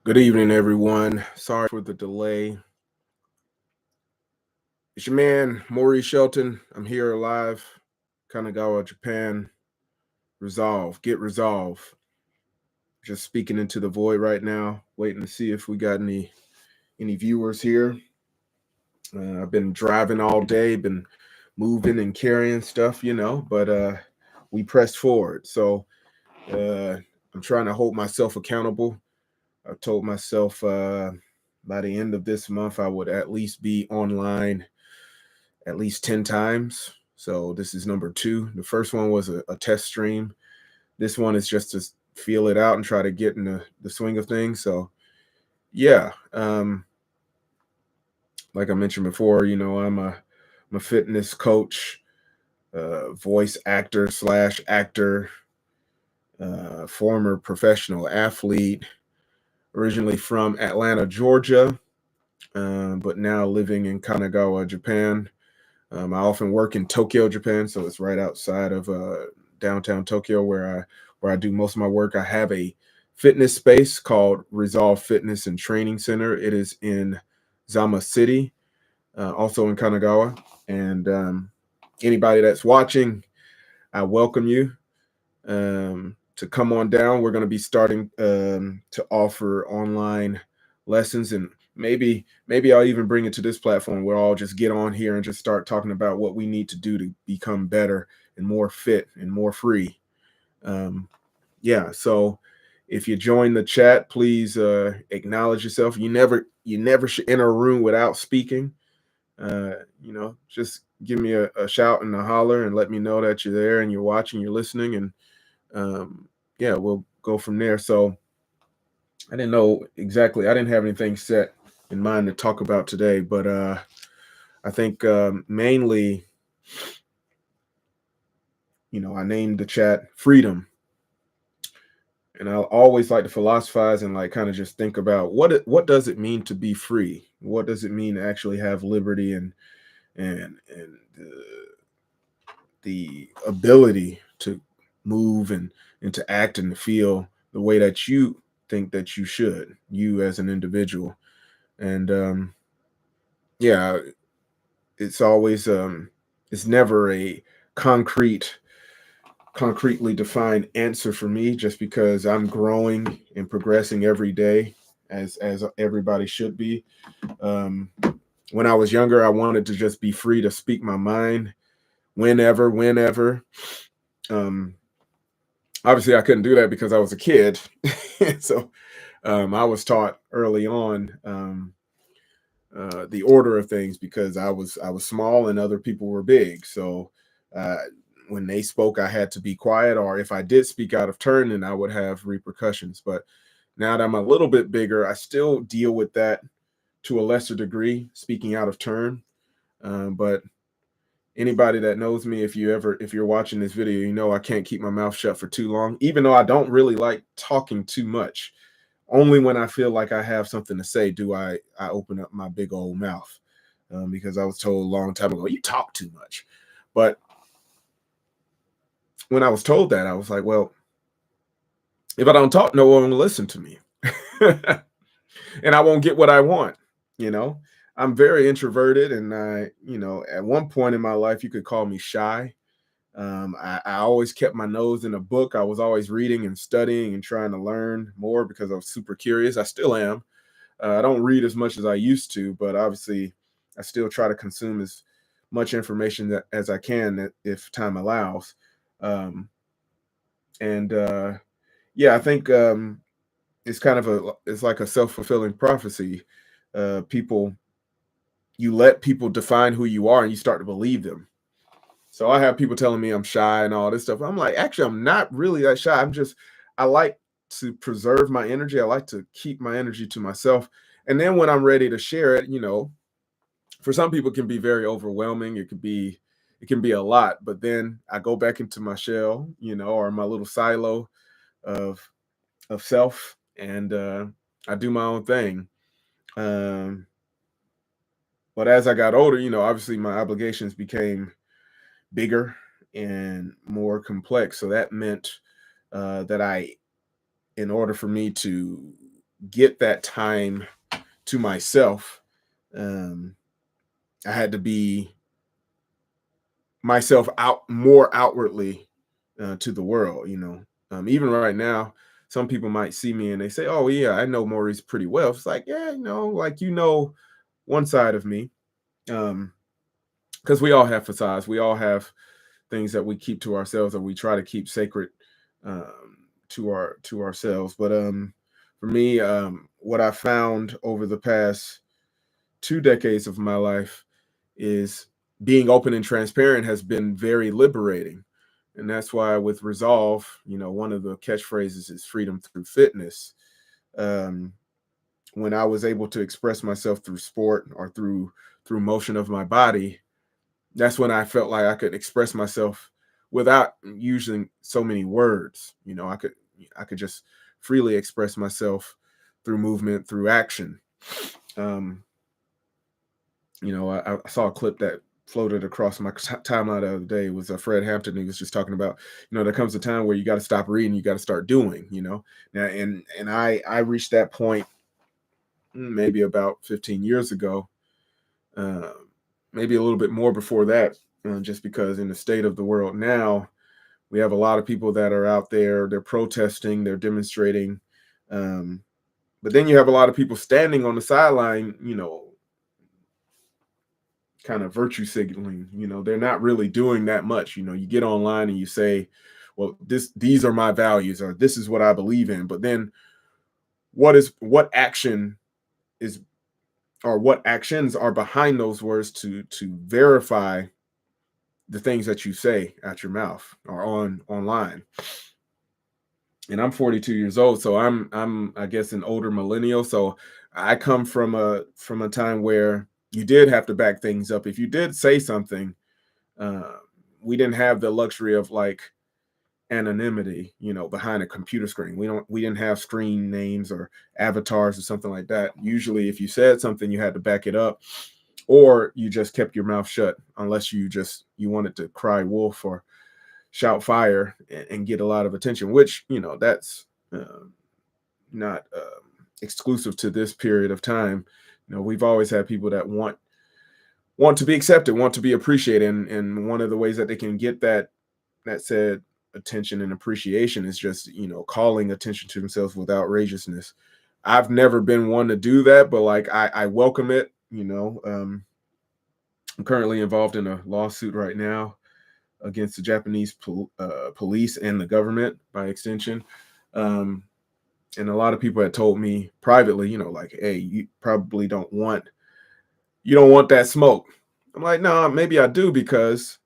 Good evening, everyone. Sorry for the delay. It's your man, Maurice Shelton. I'm here live, Kanagawa, Japan. Resolve, get resolve. Just speaking into the void right now, waiting to see if we got any viewers here. I've been driving all day, been moving and carrying stuff, but we pressed forward. So I'm trying to hold myself accountable. I told myself by the end of this month, I would at least be online at least 10 times. So this is number two. The first one was a test stream. This one is just to feel it out and try to get in the swing of things. So yeah, like I mentioned before, I'm a fitness coach, voice actor slash actor, former professional athlete, originally from Atlanta, Georgia, but now living in Kanagawa, Japan. I often work in Tokyo, Japan, so it's right outside of downtown Tokyo where I do most of my work. I have a fitness space called Resolve Fitness and Training Center. It is in Zama City, also in Kanagawa. And anybody that's watching, I welcome you to come on down. We're going to be starting to offer online lessons, and maybe I'll even bring it to this platform where I'll just get on here and just start talking about what we need to do to become better and more fit and more free. Um, yeah, so if you join the chat, please acknowledge yourself. You never should enter a room without speaking. Just give me a shout and a holler and let me know that you're there and you're watching, you're listening, and um, yeah, we'll go from there. So I didn't know exactly. I didn't have anything set in mind to talk about today, but I think mainly, I named the chat freedom, and I always like to philosophize and like kind of just think about what does it mean to be free? What does it mean to actually have liberty and the ability to move and to act and to feel the way that you think that you should, you as an individual. And yeah, it's always it's never a concrete concretely defined answer for me, just because I'm growing and progressing every day, as everybody should be. um when I was younger, I wanted to just be free to speak my mind whenever. um Obviously I couldn't do that because I was a kid. So I was taught early on the order of things, because I was small and other people were big. So uh, when they spoke, I had to be quiet, or if I did speak out of turn, then I would have repercussions. But now that I'm a little bit bigger, I still deal with that to a lesser degree, speaking out of turn. But anybody that knows me, if you're watching this video, you know I can't keep my mouth shut for too long, even though I don't really like talking too much. Only when I feel like I have something to say do I open up my big old mouth, because I was told a long time ago, you talk too much. But when I was told that, I was like, well, if I don't talk, no one will listen to me. And I won't get what I want. You know, I'm very introverted, and at one point in my life, you could call me shy. I always kept my nose in a book. I was always reading and studying and trying to learn more because I was super curious. I still am. I don't read as much as I used to, but obviously, I still try to consume as much information as I can if time allows. Um, and yeah, I think it's kind of it's like a self fulfilling prophecy. People, you let people define who you are, and you start to believe them. So I have people telling me I'm shy and all this stuff. I'm like, actually, I'm not really that shy. I like to preserve my energy. I like to keep my energy to myself. And then when I'm ready to share it, for some people it can be very overwhelming. It can be a lot, but then I go back into my shell, or my little silo of self, and I do my own thing. Um, but as I got older, obviously my obligations became bigger and more complex. So that meant that in order for me to get that time to myself, um, I had to be myself out more outwardly to the world. Even right now, some people might see me and they say, "Oh yeah, I know Maurice pretty well." It's like, yeah, like one side of me, because we all have facades. We all have things that we keep to ourselves or we try to keep sacred to ourselves. But for me, what I found over the past 2 decades of my life is being open and transparent has been very liberating. And that's why with Resolve, one of the catchphrases is freedom through fitness. Um, when I was able to express myself through sport or through motion of my body, that's when I felt like I could express myself without using so many words. I could just freely express myself through movement, through action. Um, I saw a clip that floated across my timeline the other day. It was Fred Hampton. He was just talking about, there comes a time where you got to stop reading, you got to start doing. Now, and I reached that point maybe about 15 years ago, uh, maybe a little bit more before that, just because in the state of the world now, we have a lot of people that are out there, they're protesting, they're demonstrating. But then you have a lot of people standing on the sideline, kind of virtue signaling. They're not really doing that much. You get online and you say, well, these are my values, or this is what I believe in. But then what action is, or what actions are behind those words to verify the things that you say out your mouth or online. And I'm 42 years old, so I'm I guess an older millennial. So I come from a time where you did have to back things up. If you did say something, uh, we didn't have the luxury of like anonymity, behind a computer screen. We didn't have screen names or avatars or something like that. Usually, if you said something, you had to back it up, or you just kept your mouth shut, unless you wanted to cry wolf or shout fire and get a lot of attention, which that's not exclusive to this period of time. We've always had people that want to be accepted, want to be appreciated, and one of the ways that they can get that said attention and appreciation is just calling attention to themselves with outrageousness. I've never been one to do that, but like I welcome it. I'm currently involved in a lawsuit right now against the Japanese police and the government by extension. And a lot of people had told me privately, like, hey, you don't want that smoke. I'm like, no, maybe I do, because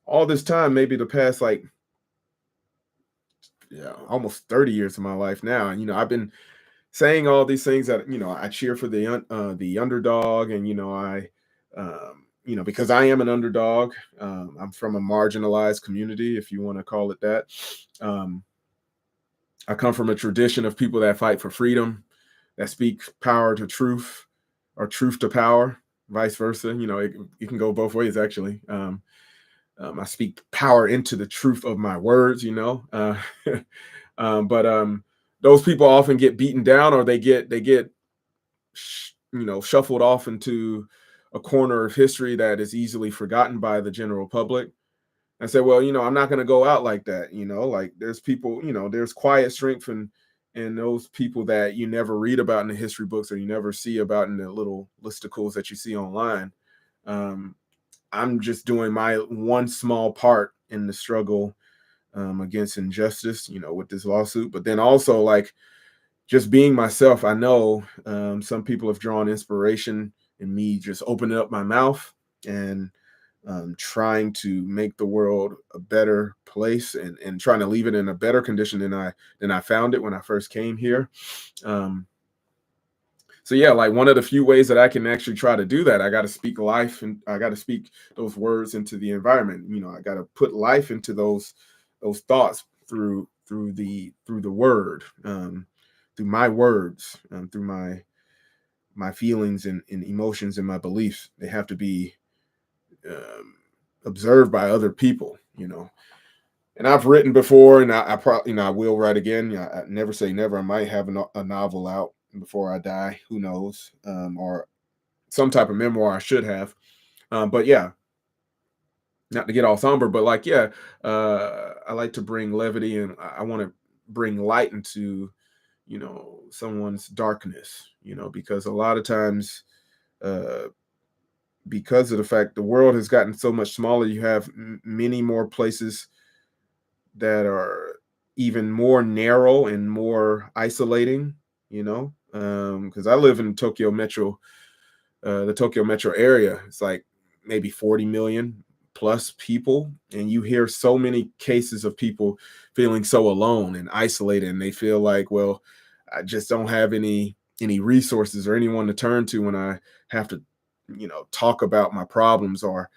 all this time, maybe the past like, yeah, almost 30 years of my life now, and I've been saying all these things that I cheer for the underdog, and because I am an underdog. I'm from a marginalized community, if you want to call it that. Um, I come from a tradition of people that fight for freedom, that speak power to truth, or truth to power, vice versa. It can go both ways, actually. I speak power into the truth of my words, but those people often get beaten down, or they get shuffled off into a corner of history that is easily forgotten by the general public. I said, well, I'm not going to go out like that. Like there's people, there's quiet strength and those people that you never read about in the history books, or you never see about in the little listicles that you see online. I'm just doing my one small part in the struggle against injustice, with this lawsuit. But then also, like, just being myself. I know some people have drawn inspiration in me just opening up my mouth and trying to make the world a better place, and trying to leave it in a better condition than I found it when I first came here. So yeah, like one of the few ways that I can actually try to do that, I got to speak life, and I got to speak those words into the environment. I got to put life into those thoughts through the word, through my words, through my feelings and emotions and my beliefs. They have to be um, observed by other people. And I've written before, and I probably, I will write again. I never say never. I might have a novel out before I die. Who knows? Or some type of memoir I should have. But yeah, not to get all somber, but like, yeah, I like to bring levity, and I want to bring light into, someone's darkness, because a lot of times, uh, because of the fact the world has gotten so much smaller, you have many more places that are even more narrow and more isolating, because I live in Tokyo Metro, the Tokyo Metro area. It's like maybe 40 million plus people, and you hear so many cases of people feeling so alone and isolated, and they feel like, well, I just don't have any resources or anyone to turn to when I have to, talk about my problems, or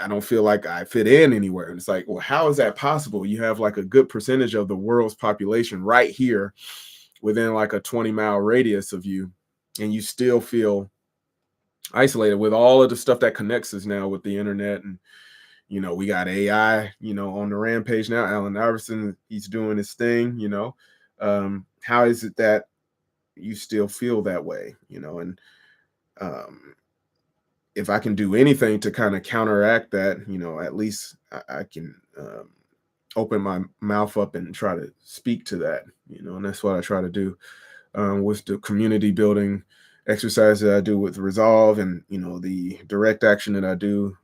I don't feel like I fit in anywhere. And it's like, well, how is that possible? You have like a good percentage of the world's population right here within like a 20-mile radius of you, and you still feel isolated with all of the stuff that connects us now with the internet. And we got AI, on the rampage now. Allen Iverson, he's doing his thing. How is it that you still feel that way? And um, if I can do anything to kind of counteract that, at least I can open my mouth up and try to speak to that. And that's what I try to do with the community building exercise that I do with Resolve, and the direct action that I do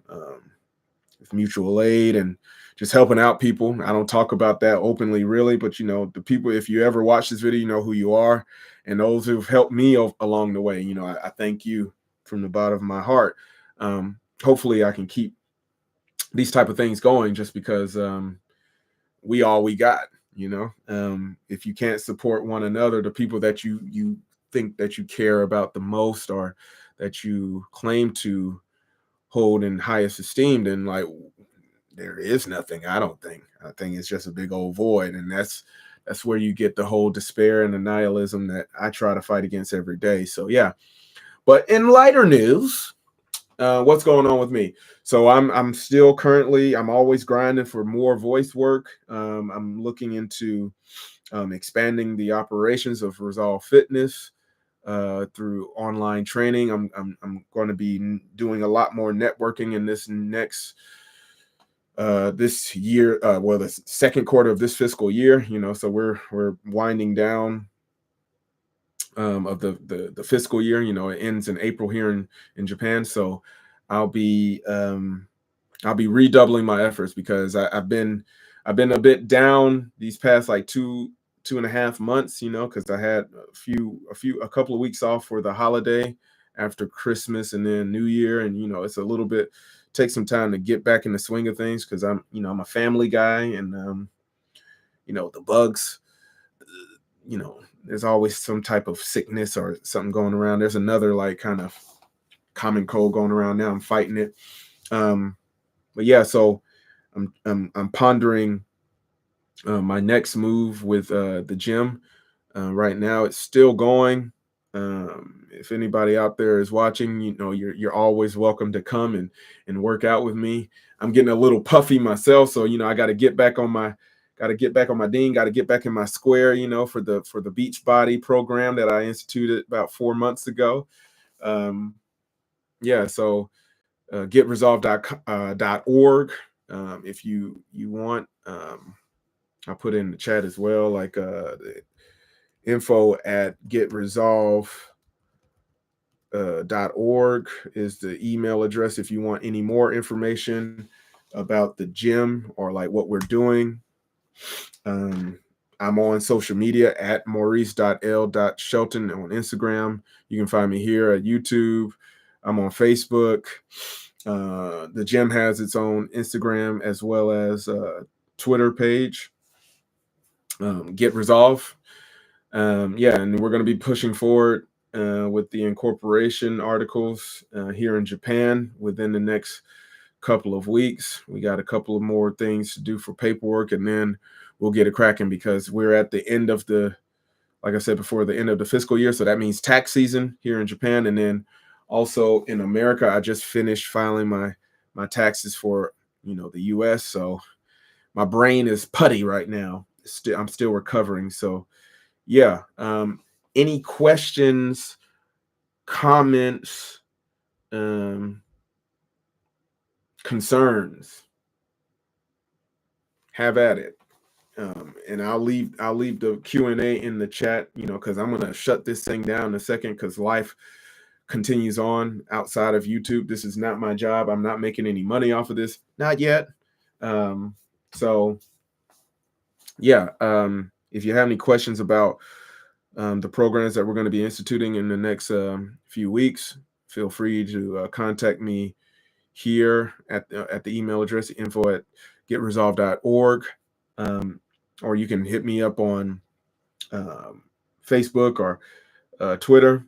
with mutual aid and just helping out people. I don't talk about that openly, really, but the people, if you ever watch this video, you know who you are, and those who've helped me along the way. I thank you from the bottom of my heart. Hopefully, I can keep these type of things going, just because we all we got. If you can't support one another, the people that you think that you care about the most, or that you claim to hold in highest esteem, then like there is nothing. I don't think. I think it's just a big old void, and that's where you get the whole despair and the nihilism that I try to fight against every day. So yeah. But in lighter news, what's going on with me? So I'm still currently, I'm always grinding for more voice work. I'm looking into expanding the operations of Resolve Fitness through online training. I'm going to be doing a lot more networking in this next this year. Well, the second quarter of this fiscal year. So we're winding down of the fiscal year. It ends in April here in Japan. So I'll be redoubling my efforts, because I've been a bit down these past like 2.5 months, because I had a couple of weeks off for the holiday after Christmas and then New Year. And it's a little bit, take some time to get back in the swing of things, because I'm a family guy, and the bugs, there's always some type of sickness or something going around. There's another like kind of common cold going around now. I'm fighting it. But yeah, so I'm pondering my next move with the gym. Right now, it's still going. If anybody out there is watching, you're always welcome to come and work out with me. I'm getting a little puffy myself, so I got to get back on my dean, got to get back in my square, for the Beachbody program that I instituted about 4 months ago. Yeah, so getresolve.org. If you want, I'll put in the chat as well, like the info at getresolve.org is the email address if you want any more information about the gym or like what we're doing. I'm on social media at maurice.l.shelton on Instagram. You can find me here at YouTube. I'm on Facebook. The gym has its own Instagram as well as Twitter page. Get Resolve. Yeah, and we're going to be pushing forward with the incorporation articles here in Japan within the next couple of weeks. We got a couple of more things to do for paperwork, and then we'll get it cracking, because we're at the end of like I said before, the end of the fiscal year. So that means tax season here in Japan. And then also in America, I just finished filing my taxes for, the US. So my brain is putty right now. I'm still recovering. So yeah. any questions, comments, concerns, have at it. And I'll leave the Q&A in the chat, because I'm gonna shut this thing down in a second because life continues on outside of YouTube. This is not my job. I'm not making any money off of this, not yet. So yeah, if you have any questions about the programs that we're going to be instituting in the next few weeks, feel free to contact me here at the email address info@getresolve.org, or you can hit me up on Facebook or Twitter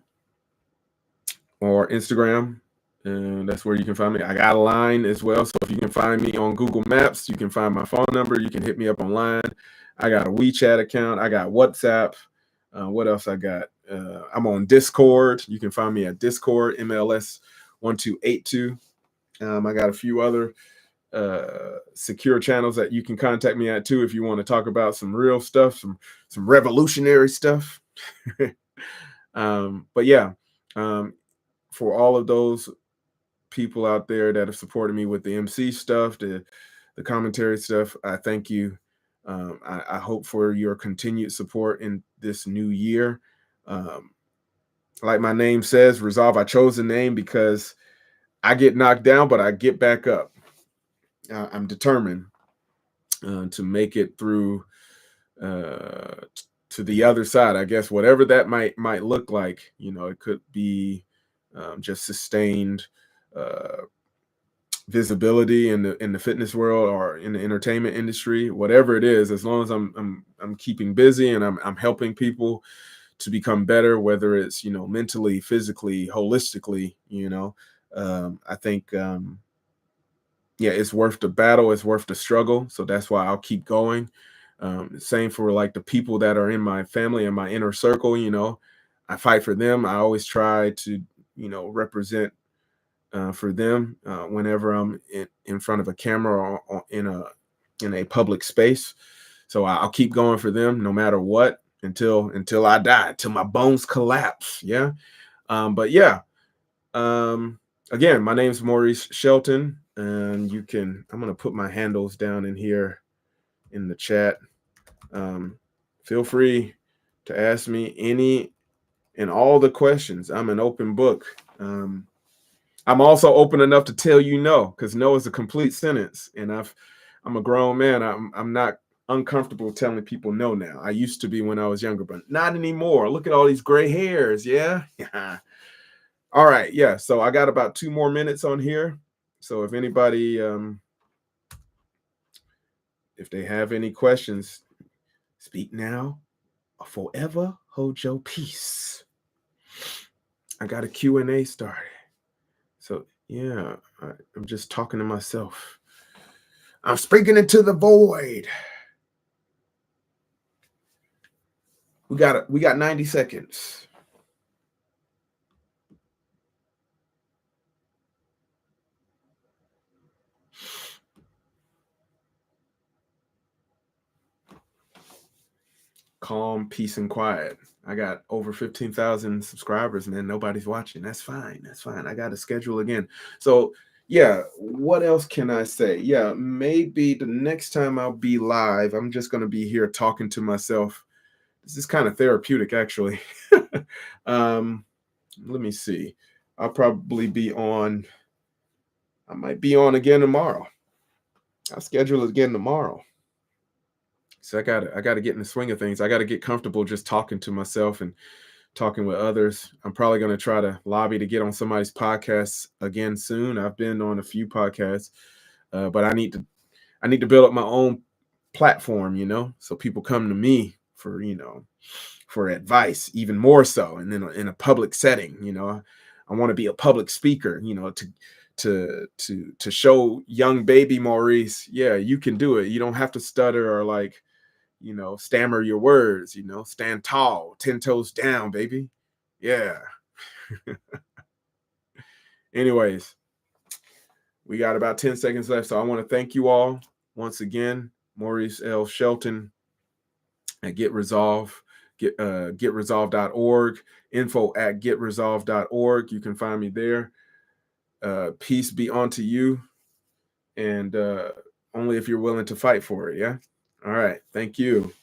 or Instagram, and that's where you can find me. I got a line as well, so if you can find me on Google Maps, you can find my phone number. You can hit me up online. I got a WeChat account. I got WhatsApp. What else I got? I'm on Discord. You can find me at Discord, MLS1282. I got a few other secure channels that you can contact me at too if you want to talk about some real stuff, some revolutionary stuff. But yeah, for all of those people out there that have supported me with the MC stuff, the commentary stuff, I thank you. I hope for your continued support in this new year. Like my name says, Resolve. I chose the name because I get knocked down, but I get back up. I'm determined to make it through to the other side. I guess whatever that might look like. It could be just sustained visibility in the fitness world or in the entertainment industry. Whatever it is, as long as I'm keeping busy and I'm helping people to become better, whether it's mentally, physically, holistically. I think yeah, it's worth the battle. It's worth the struggle. So that's why I'll keep going. Same for like the people that are in my family and my inner circle. I fight for them. I always try to represent for them whenever I'm in front of a camera or in a public space. So I'll keep going for them no matter what until I die, till my bones collapse. Yeah. But yeah. Again, my name's Maurice Shelton, and I'm going to put my handles down in here in the chat. Feel free to ask me any and all the questions. I'm an open book. I'm also open enough to tell you no, because no is a complete sentence. And I'm a grown man. I'm not uncomfortable telling people no now. I used to be when I was younger, but not anymore. Look at all these gray hairs. Yeah. All right. Yeah. So I got about 2 more minutes on here. So if anybody, if they have any questions, speak now or forever hold your peace. I got a Q&A started. So yeah, I'm just talking to myself. I'm speaking into the void. We got 90 seconds. Calm, peace, and quiet. I got over 15,000 subscribers, man. Nobody's watching. That's fine. That's fine. I got to schedule again. So yeah, what else can I say? Yeah, maybe the next time I'll be live, I'm just going to be here talking to myself. This is kind of therapeutic, actually. Let me see. I'll probably be on. I might be on again tomorrow. I'll schedule it again tomorrow. So I gotta get in the swing of things. I gotta get comfortable just talking to myself and talking with others. I'm probably gonna try to lobby to get on somebody's podcast again soon. I've been on a few podcasts, but I need to build up my own platform, so people come to me for for advice, even more so, and then in a public setting. I want to be a public speaker, to show young baby Maurice, yeah, you can do it. You don't have to stutter or stammer your words, stand tall, 10 toes down, baby. Yeah. Anyways, we got about 10 seconds left. So I want to thank you all once again. Maurice L. Shelton at Get Resolve. getresolve.org, info@getresolve.org. You can find me there. Peace be unto you, and only if you're willing to fight for it. Yeah. All right. Thank you.